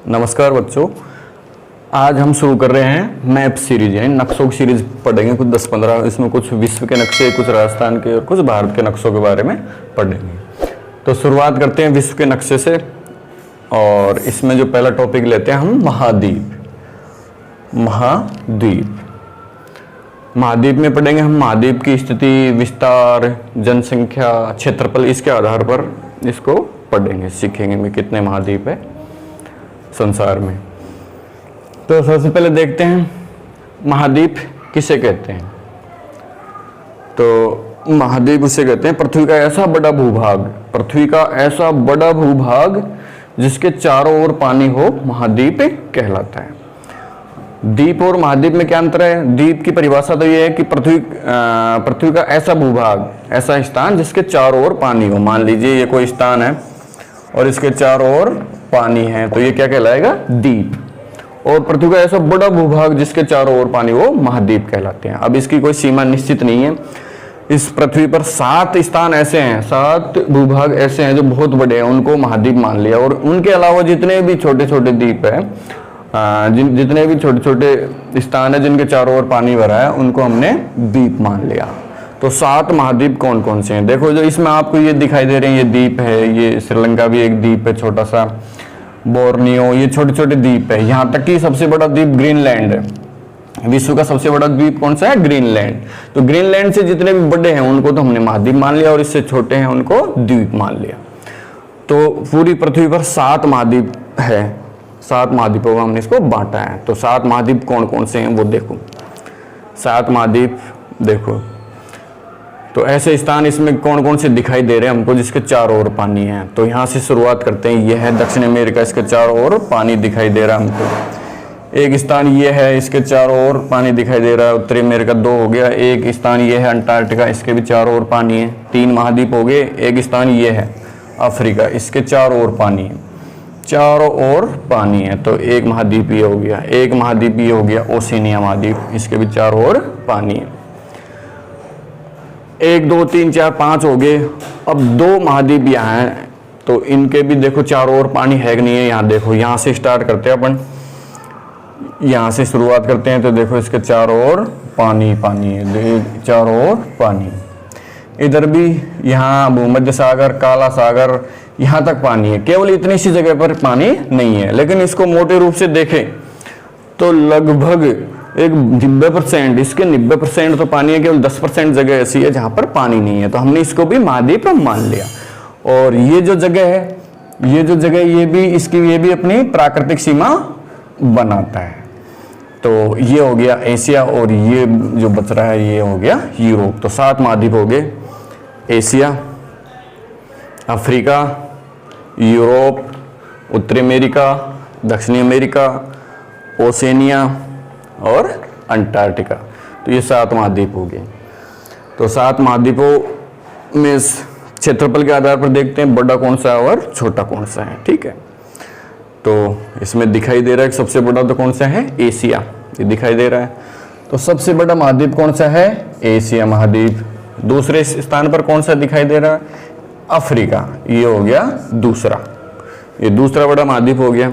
नमस्कार बच्चों, आज हम शुरू कर रहे हैं मैप सीरीज यानी नक्शों की सीरीज पढ़ेंगे। कुछ 10-15 इसमें कुछ विश्व के नक्शे, कुछ राजस्थान के और कुछ भारत के नक्शों के बारे में पढ़ेंगे। तो शुरुआत करते हैं विश्व के नक्शे से और इसमें जो पहला टॉपिक लेते हैं हम महाद्वीप। महाद्वीप में पढ़ेंगे हम महाद्वीप की स्थिति, विस्तार, जनसंख्या, क्षेत्रफल, इसके आधार पर इसको पढ़ेंगे, सीखेंगे में कितने महाद्वीप है संसार में। तो सबसे पहले देखते हैं महाद्वीप किसे कहते हैं। तो महाद्वीप उसे कहते हैं पृथ्वी का ऐसा बड़ा भूभाग, पृथ्वी का ऐसा बड़ा भूभाग जिसके चारों ओर पानी हो, महाद्वीप कहलाता है। द्वीप और महाद्वीप में क्या अंतर है? द्वीप की परिभाषा तो ये है कि पृथ्वी का ऐसा भूभाग, ऐसा स्थान जिसके चारों ओर पानी हो। मान लीजिए ये कोई स्थान है और इसके चारों ओर पानी है, तो ये क्या कहलाएगा? द्वीप। और पृथ्वी का ऐसा बड़ा भूभाग जिसके चारों ओर पानी हो, महाद्वीप कहलाते हैं। अब इसकी कोई सीमा निश्चित नहीं है। इस पृथ्वी पर 7 स्थान ऐसे हैं, 7 भूभाग ऐसे हैं जो बहुत बड़े हैं, उनको महाद्वीप मान लिया। और उनके अलावा जितने भी छोटे छोटे द्वीप है, जितने भी छोटे छोटे स्थान है जिनके चारों ओर पानी भरा है, उनको हमने द्वीप मान लिया। तो 7 महाद्वीप कौन कौन से हैं? देखो, जो इसमें आपको ये दिखाई दे रहे हैं, ये द्वीप है, ये श्रीलंका भी एक द्वीप है छोटा सा, बोर्नियो, ये छोटे छोटे द्वीप है। यहाँ तक कि सबसे बड़ा द्वीप ग्रीनलैंड है। विश्व का सबसे बड़ा द्वीप कौन सा है? ग्रीनलैंड। तो ग्रीनलैंड से जितने भी बड़े हैं उनको तो हमने महाद्वीप मान लिया और इससे छोटे हैं उनको द्वीप मान लिया। तो पूरी पृथ्वी पर 7 महाद्वीप है, 7 महाद्वीपों का हमने इसको बांटा है। तो 7 महाद्वीप कौन कौन से हैं वो देखो। 7 महाद्वीप देखो, तो ऐसे स्थान इसमें कौन कौन से दिखाई दे रहे हैं हमको जिसके चारों ओर पानी है। तो यहाँ से शुरुआत करते हैं। यह है दक्षिण अमेरिका, इसके चारों ओर पानी दिखाई दे रहा है हमको। एक स्थान ये है, इसके चारों ओर पानी दिखाई दे रहा है। उत्तरी अमेरिका 2 हो गया। एक स्थान ये है अंटार्कटिका, इसके भी चारों ओर पानी है। 3 महाद्वीप हो गए। एक स्थान ये है अफ्रीका, इसके चारों ओर पानी है, चारों ओर पानी है। तो एक महाद्वीप ये हो गया। एक महाद्वीप ये हो गया ओशिनिया महाद्वीप, इसके भी चारों ओर पानी है। 1 2 3 4 5 हो गए। अब 2 महाद्वीप यहाँ हैं, तो इनके भी देखो चारों ओर पानी है कि नहीं है। यहाँ देखो, यहाँ से स्टार्ट करते हैं अपन, यहाँ से शुरुआत करते हैं। तो देखो इसके चारों ओर पानी पानी है, चारों ओर पानी। इधर भी यहाँ भूमध्य सागर, काला सागर, यहाँ तक पानी है। केवल इतनी सी जगह पर पानी नहीं है। लेकिन इसको मोटे रूप से देखें तो लगभग एक 90%, इसके 90% तो पानी है, केवल 10% जगह ऐसी है जहां पर पानी नहीं है। तो हमने इसको भी महाद्वीप मान लिया। और ये जो जगह है, ये भी इसकी, ये भी अपनी प्राकृतिक सीमा बनाता है। तो ये हो गया एशिया और ये जो बच रहा है ये हो गया यूरोप। तो 7 महाद्वीप हो गए, एशिया, अफ्रीका, यूरोप, उत्तरी अमेरिका, दक्षिणी अमेरिका, ओशिनिया और अंटार्कटिका। तो ये 7 महाद्वीप हो गए। तो 7 महाद्वीपों में क्षेत्रफल के आधार पर देखते हैं बड़ा कौन सा है और छोटा कौन सा है। ठीक है, तो इसमें दिखाई दे रहा है सबसे बड़ा तो कौन सा है? एशिया, ये दिखाई दे रहा है। तो सबसे बड़ा महाद्वीप कौन सा है? एशिया महाद्वीप। दूसरे स्थान पर कौन सा दिखाई दे रहा है? अफ्रीका, ये हो गया दूसरा, ये दूसरा बड़ा महाद्वीप हो गया।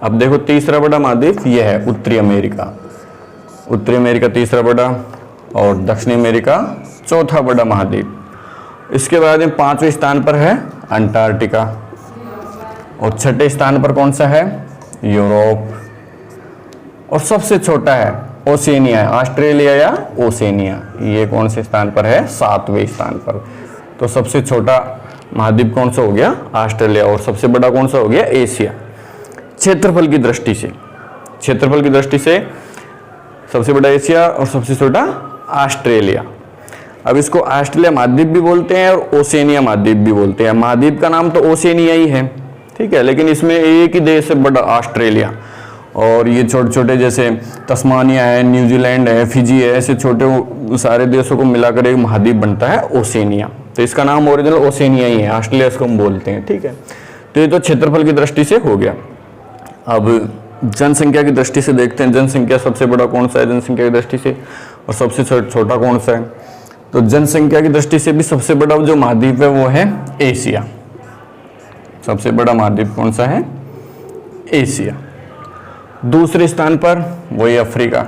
अब देखो तीसरा बड़ा महाद्वीप ये है उत्तरी अमेरिका। उत्तरी अमेरिका तीसरा बड़ा और दक्षिणी अमेरिका चौथा बड़ा महाद्वीप। इसके बाद में 5वें स्थान पर है अंटार्कटिका और 6ठे स्थान पर कौन सा है? यूरोप। और सबसे छोटा है ओशिनिया, ऑस्ट्रेलिया या ओशिनिया। ये कौन से स्थान पर है? 7वें स्थान पर। तो सबसे छोटा महाद्वीप कौन सा हो गया? ऑस्ट्रेलिया। और सबसे बड़ा कौन सा हो गया? एशिया। क्षेत्रफल की दृष्टि से, क्षेत्रफल की दृष्टि से सबसे बड़ा एशिया और सबसे छोटा ऑस्ट्रेलिया। अब इसको ऑस्ट्रेलिया महाद्वीप भी बोलते हैं और ओशिनिया महाद्वीप भी बोलते हैं। महाद्वीप का नाम तो ओशिनिया ही है, ठीक है, लेकिन इसमें एक ही देश है बड़ा, ऑस्ट्रेलिया। और ये छोटे छोटे जैसे तस्मानिया है, न्यूजीलैंड है, फिजी है, ऐसे छोटे सारे देशों को मिलाकर एक महाद्वीप बनता है ओशिनिया। तो इसका नाम ओरिजिनल ओशिनिया ही है, ऑस्ट्रेलिया इसको हम बोलते हैं। ठीक है, तो ये तो क्षेत्रफल की दृष्टि से हो गया। अब जनसंख्या की दृष्टि से देखते हैं, जनसंख्या सबसे बड़ा कौन सा है जनसंख्या की दृष्टि से और सबसे छोटा कौन सा है। तो जनसंख्या की दृष्टि से भी सबसे बड़ा जो महाद्वीप है वो है एशिया। सबसे बड़ा महाद्वीप कौन सा है? एशिया। दूसरे स्थान पर वही अफ्रीका।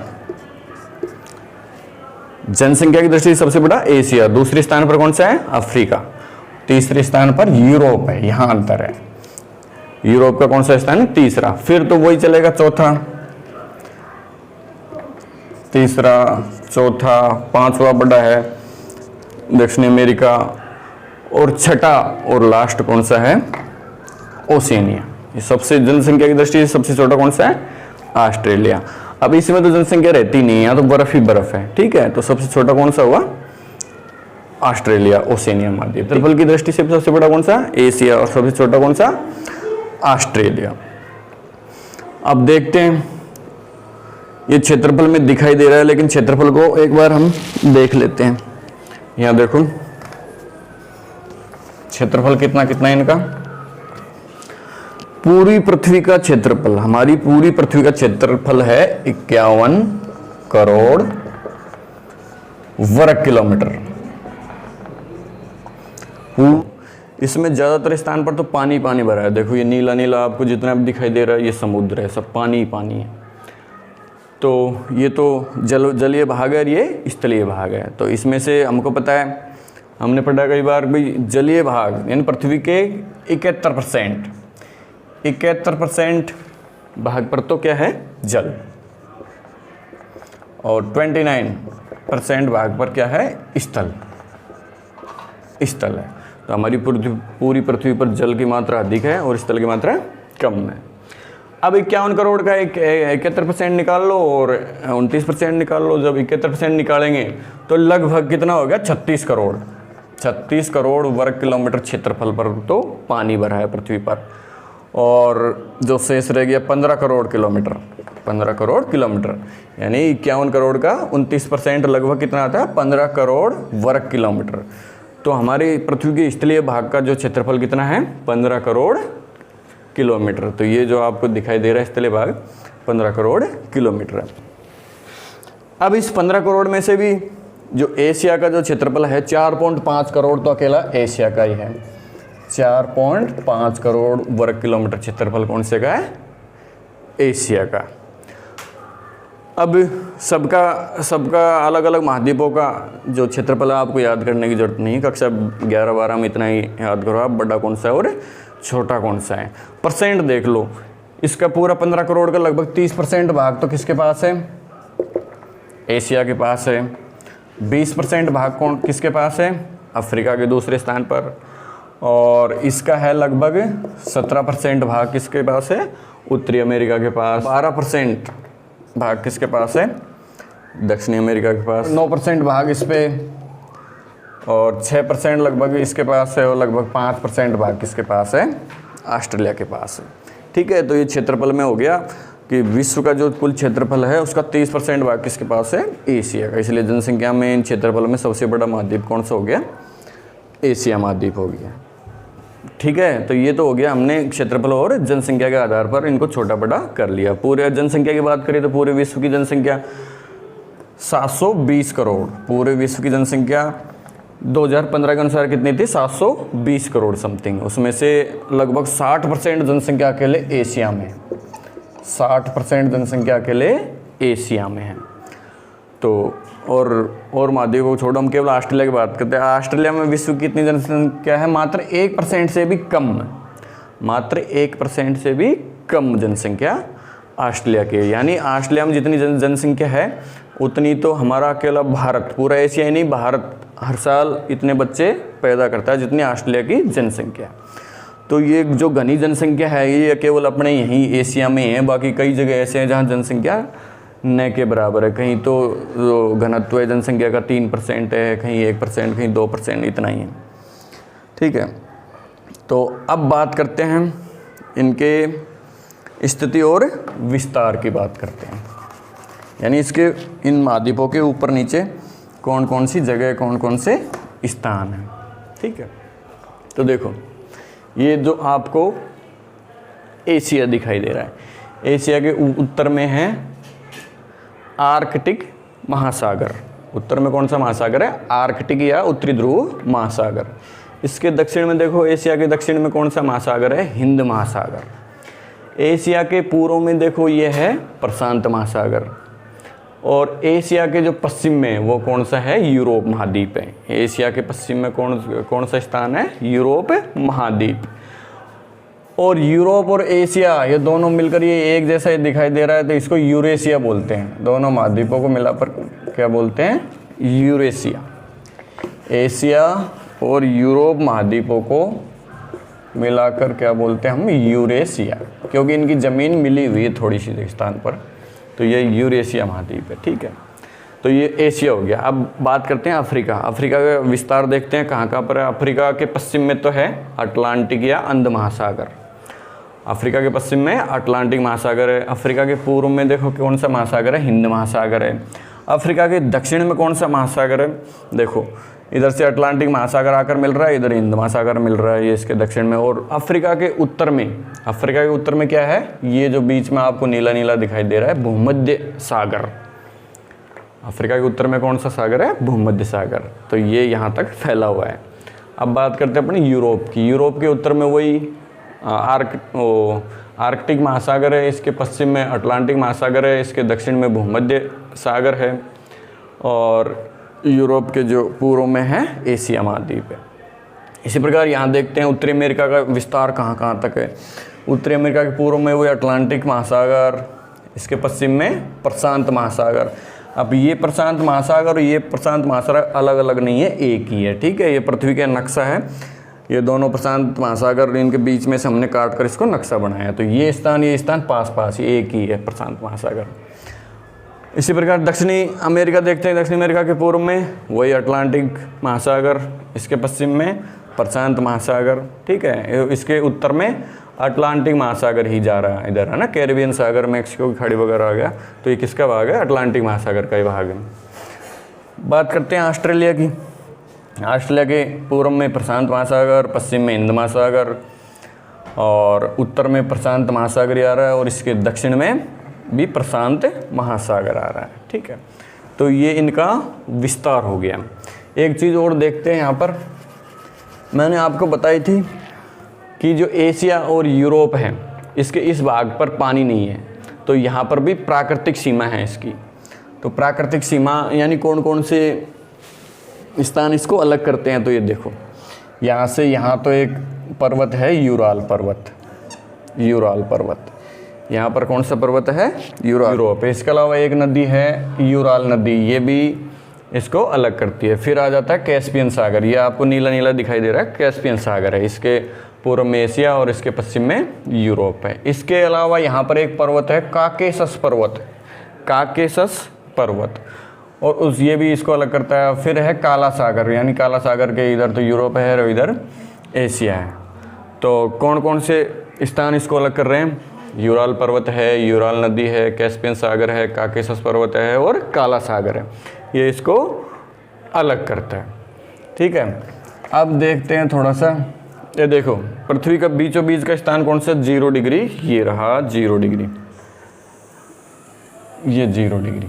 जनसंख्या की दृष्टि से सबसे बड़ा एशिया, दूसरे स्थान पर कौन सा है? अफ्रीका। तीसरे स्थान पर यूरोप है, यहां अंतर है। यूरोप का कौन सा स्थान है? तीसरा। फिर तो वही चलेगा चौथा, तीसरा, चौथा, पांचवा बड़ा है दक्षिण अमेरिका, और छठा और लास्ट कौन सा है? ओशिनिया। ये सबसे जनसंख्या की दृष्टि से सबसे छोटा कौन सा है? ऑस्ट्रेलिया। अब इसमें तो जनसंख्या रहती नहीं है, यहाँ तो बर्फ ही बर्फ है, ठीक है। तो सबसे छोटा कौन सा हुआ? ऑस्ट्रेलिया, ओशिनिया महाद्वीप। क्षेत्रफल की दृष्टि से सबसे बड़ा कौन सा? एशिया, और सबसे छोटा कौन सा? ऑस्ट्रेलिया। अब देखते हैं, ये क्षेत्रफल में दिखाई दे रहा है, लेकिन क्षेत्रफल को एक बार हम देख लेते हैं। यहाँ देखो क्षेत्रफल कितना कितना है इनका। पूरी पृथ्वी का क्षेत्रफल, हमारी पूरी पृथ्वी का क्षेत्रफल है 51 करोड़ वर्ग किलोमीटर। इसमें ज्यादातर स्थान पर तो पानी पानी भरा है। देखो ये नीला नीला आपको जितना भी दिखाई दे रहा है, ये समुद्र है, सब पानी ही पानी है। तो ये तो जलीय भाग है और ये स्थलीय भाग है। तो इसमें से हमको पता है, हमने पढ़ा कई बार भी, जलीय भाग यानी पृथ्वी के 71% भाग पर तो क्या है? जल, और 29% भाग पर क्या है? स्थल है। तो हमारी पूरी पृथ्वी पर जल की मात्रा अधिक है और स्थल की मात्रा कम है। अब 51 करोड़ का 71% निकाल लो और 29% निकाल लो। जब 71% निकालेंगे तो लगभग कितना हो गया? 36 करोड़ वर्ग किलोमीटर क्षेत्रफल पर तो पानी भरा है पृथ्वी पर। और जो शेष रह गया 15 करोड़ किलोमीटर, यानी 51 करोड़ का 29% लगभग कितना आता है? 15 करोड़ वर्ग किलोमीटर। तो हमारी पृथ्वी के स्थलीय भाग का जो क्षेत्रफल कितना है? 15 करोड़ किलोमीटर। तो ये जो आपको दिखाई दे रहा है स्थलीय भाग 15 करोड़ किलोमीटर है। अब इस 15 करोड़ में से भी जो एशिया का जो क्षेत्रफल है 4.5 करोड़ तो अकेला एशिया का ही है। 4.5 करोड़ वर्ग किलोमीटर क्षेत्रफल कौन से का है? एशिया का। अब सबका अलग अलग महाद्वीपों का जो क्षेत्रफल है आपको याद करने की जरूरत नहीं, कक्षा 11-12 में इतना ही याद करो आप, बड़ा कौन सा है और छोटा कौन सा है। परसेंट देख लो, इसका पूरा 15 करोड़ का लगभग 30% भाग तो किसके पास है? एशिया के पास है। 20% भाग कौन किसके पास है? अफ्रीका के दूसरे स्थान पर। और इसका है लगभग 17% भाग किसके पास है? उत्तरी अमेरिका के पास। 12% भाग किसके पास है? दक्षिणी अमेरिका के पास। 9% भाग इस पे, और 6% लगभग इसके पास है, और लगभग 5% भाग किसके पास है? ऑस्ट्रेलिया के पास है। ठीक है, तो ये क्षेत्रफल में हो गया कि विश्व का जो कुल क्षेत्रफल है उसका 30% भाग किसके पास है? एशिया का। इसलिए जनसंख्या में इन क्षेत्रफल में सबसे बड़ा महाद्वीप कौन सा हो गया? एशिया महाद्वीप हो गया। ठीक है, तो ये तो हो गया, हमने क्षेत्रफल और जनसंख्या के आधार पर इनको छोटा बड़ा कर लिया। पूरे जनसंख्या की बात करें तो पूरे विश्व की जनसंख्या 720 करोड़। पूरे विश्व की जनसंख्या 2015 के अनुसार कितनी थी? 720 करोड़ समथिंग। उसमें से लगभग 60% जनसंख्या अकेले एशिया में, 60% जनसंख्या अकेले एशिया में है। तो और महाद्वीप को छोड़ो, हम केवल ऑस्ट्रेलिया की बात करते हैं। ऑस्ट्रेलिया में विश्व की कितनी जनसंख्या है? मात्र 1% से भी कम, मात्र 1% से भी कम जनसंख्या ऑस्ट्रेलिया की। यानी ऑस्ट्रेलिया में जितनी जनसंख्या है उतनी तो हमारा अकेला भारत, पूरा एशिया ही नहीं, भारत हर साल इतने बच्चे पैदा करता है जितनी ऑस्ट्रेलिया की जनसंख्या। तो ये जो घनी जनसंख्या है ये केवल अपने यहीं एशिया में है। बाकी कई जगह ऐसे हैं जहाँ जनसंख्या न के बराबर है। कहीं तो घनत्व है जनसंख्या का 3% है, कहीं 1%, कहीं 2%, इतना ही है। ठीक है, तो अब बात करते हैं इनके स्थिति और विस्तार की बात करते हैं। यानी इसके इन महाद्वीपों के ऊपर नीचे कौन कौन सी जगह, कौन कौन से स्थान हैं। ठीक है, तो देखो ये जो आपको एशिया दिखाई दे रहा है, एशिया के उत्तर में है आर्कटिक महासागर। उत्तर में कौन सा महासागर है? आर्कटिक या उत्तरी ध्रुव महासागर। इसके दक्षिण में देखो, एशिया के दक्षिण में कौन सा महासागर है? हिंद महासागर। एशिया के पूर्व में देखो ये है प्रशांत महासागर, और एशिया के जो पश्चिम में वो कौन सा है, यूरोप महाद्वीप है। एशिया के पश्चिम में कौन सा स्थान है, यूरोप महाद्वीप। और यूरोप और एशिया ये दोनों मिलकर ये एक जैसा दिखाई दे रहा है, तो इसको यूरेशिया बोलते हैं। दोनों महाद्वीपों को मिलाकर क्या बोलते हैं, यूरेशिया। एशिया और यूरोप महाद्वीपों को मिलाकर क्या बोलते हैं हम, यूरेशिया, क्योंकि इनकी ज़मीन मिली हुई है थोड़ी सी स्थान पर, तो ये यूरेशिया महाद्वीप है। ठीक है, तो ये एशिया हो गया। अब बात करते हैं अफ्रीका। अफ्रीका का विस्तार देखते हैं कहाँ कहाँ पर है। अफ्रीका के पश्चिम में तो है अटलांटिक या अंध महासागर। अफ्रीका के पश्चिम में अटलांटिक महासागर है। अफ्रीका के पूर्व में देखो कौन सा महासागर है, हिंद महासागर है। अफ्रीका के दक्षिण में कौन सा महासागर है, देखो इधर से अटलांटिक महासागर आकर मिल रहा है, इधर हिंद महासागर मिल रहा है, ये इसके दक्षिण में। और अफ्रीका के उत्तर में क्या है, ये जो बीच में आपको नीला नीला दिखाई दे रहा है, भूमध्य सागर। अफ्रीका के उत्तर में कौन सा सागर है, भूमध्य सागर। तो ये यहाँ तक फैला हुआ है। अब बात करते हैं अपने यूरोप की। यूरोप के उत्तर में वही आर्कटिक महासागर है, इसके पश्चिम में अटलांटिक महासागर है, इसके दक्षिण में भूमध्य सागर है, और यूरोप के जो पूर्व में है एशिया महाद्वीप है। इसी प्रकार यहाँ देखते हैं उत्तरी अमेरिका का विस्तार कहाँ कहाँ तक है। उत्तरी अमेरिका के पूर्व में वो अटलांटिक महासागर, इसके पश्चिम में प्रशांत महासागर। अब ये प्रशांत महासागर और ये प्रशांत महासागर अलग अलग नहीं है, एक ही है। ठीक है, ये पृथ्वी का नक्शा है, ये दोनों प्रशांत महासागर, इनके बीच में से हमने काट कर इसको नक्शा बनाया। तो ये स्थान पास पास ही एक ही है, प्रशांत महासागर। इसी प्रकार दक्षिणी अमेरिका देखते हैं। दक्षिणी अमेरिका के पूर्व में वही अटलांटिक महासागर, इसके पश्चिम में प्रशांत महासागर। ठीक है, इसके उत्तर में अटलांटिक महासागर ही जा रहा है, इधर है ना, कैरिबियन सागर, मैक्सिको की खाड़ी वगैरह आ गया, तो ये किसका भाग है, अटलांटिक महासागर का ही भाग है। बात करते हैं ऑस्ट्रेलिया की। ऑस्ट्रेलिया के पूर्व में प्रशांत महासागर, पश्चिम में हिंद महासागर, और उत्तर में प्रशांत महासागर आ रहा है, और इसके दक्षिण में भी प्रशांत महासागर आ रहा है। ठीक है, तो ये इनका विस्तार हो गया। एक चीज़ और देखते हैं यहाँ पर, मैंने आपको बताई थी कि जो एशिया और यूरोप है, इसके इस भाग पर पानी नहीं है, तो यहाँ पर भी प्राकृतिक सीमा है इसकी। तो प्राकृतिक सीमा यानी कौन कौन से स्थान इसको अलग करते हैं, तो ये देखो यहाँ से यहाँ तो एक पर्वत है यूराल पर्वत, यहाँ पर कौन सा पर्वत है, यूरोप। इसके अलावा एक नदी है यूराल नदी, ये भी इसको अलग करती है। फिर आ जाता है कैस्पियन सागर, ये आपको नीला नीला दिखाई दे रहा है, कैस्पियन सागर है। इसके पूर्व में एशिया और इसके पश्चिम में यूरोप है। इसके अलावा यहाँ पर एक पर्वत है काकेशस पर्वत, और उस ये भी इसको अलग करता है। फिर है काला सागर, यानी काला सागर के इधर तो यूरोप है और इधर एशिया है। तो कौन कौन से स्थान इसको अलग कर रहे हैं, यूराल पर्वत है, यूराल नदी है, कैस्पियन सागर है, काकेशस पर्वत है और काला सागर है, ये इसको अलग करता है। ठीक है, अब देखते हैं थोड़ा सा, ये देखो पृथ्वी का बीचों बीच का स्थान कौन सा, 0 डिग्री, ये रहा 0 डिग्री, ये 0 डिग्री,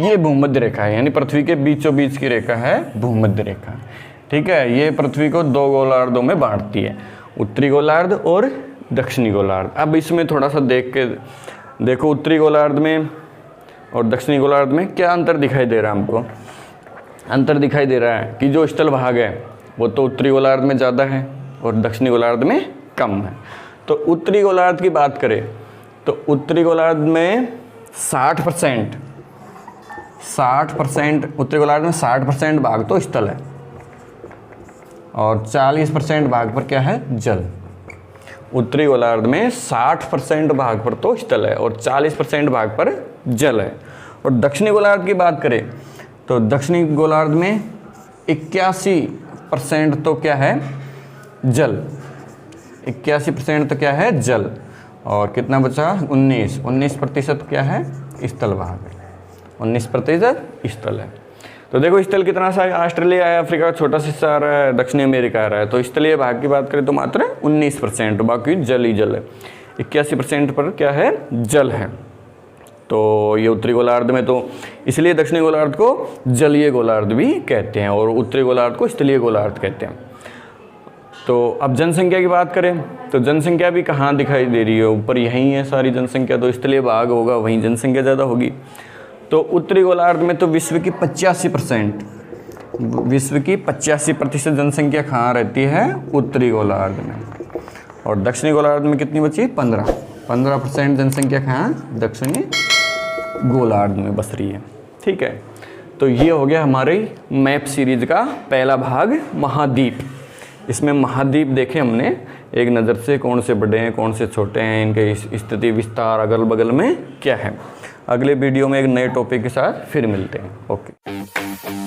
ये भूमध्य रेखा है, यानी पृथ्वी के बीचों बीच की रेखा है भूमध्य रेखा। ठीक है, ये पृथ्वी को 2 गोलार्धों में बांटती है, उत्तरी गोलार्ध और दक्षिणी गोलार्ध। अब इसमें थोड़ा सा देख के देखो, उत्तरी गोलार्ध में और दक्षिणी गोलार्ध में क्या अंतर दिखाई दे रहा है हमको। अंतर दिखाई दे रहा है कि जो स्थल भाग है वो तो उत्तरी गोलार्ध में ज़्यादा है और दक्षिणी गोलार्ध में कम है। तो उत्तरी गोलार्ध की बात करें तो उत्तरी गोलार्ध में 60% उत्तरी गोलार्ध में 60% भाग तो स्थल है और 40% भाग पर क्या है, जल। उत्तरी गोलार्ध में 60% भाग पर तो स्थल है और 40% भाग पर जल है। और दक्षिणी गोलार्ध की बात करें तो दक्षिणी गोलार्ध में 81% तो क्या है, जल। 81% तो क्या है, जल। और कितना बचा, 19% क्या है, स्थल भाग है। 19% स्थल है। तो देखो स्थल कितना सा है, ऑस्ट्रेलिया है, अफ्रीका का छोटा सा हिस्सा आ रहा है, दक्षिणी अमेरिका आ रहा है। तो स्थलीय भाग की बात करें तो मात्र 19%, बाकी जल ही जल है। 81% पर क्या है, जल है। तो ये उत्तरी गोलार्ध में, तो इसलिए दक्षिणी गोलार्ध को जलीय गोलार्ध भी कहते हैं और उत्तरी गोलार्ध को स्थलीय गोलार्ध कहते हैं। तो अब जनसंख्या की बात करें तो जनसंख्या भी कहाँ दिखाई दे रही है, ऊपर यहीं है सारी जनसंख्या, तो स्थलीय भाग होगा वहीं जनसंख्या ज़्यादा होगी। तो उत्तरी गोलार्ध में तो विश्व की 85%, विश्व की 85% जनसंख्या कहाँ रहती है, उत्तरी गोलार्ध में। और दक्षिणी गोलार्ध में कितनी बची, 15% जनसंख्या कहाँ, दक्षिणी गोलार्ध में बस रही है। ठीक है, तो ये हो गया हमारी मैप सीरीज का पहला भाग, महाद्वीप। इसमें महाद्वीप देखे हमने एक नज़र से, कौन से बड़े हैं कौन से छोटे हैं, इनके स्थिति विस्तार अगल बगल में क्या है। अगले वीडियो में एक नए टॉपिक के साथ फिर मिलते हैं। ओके।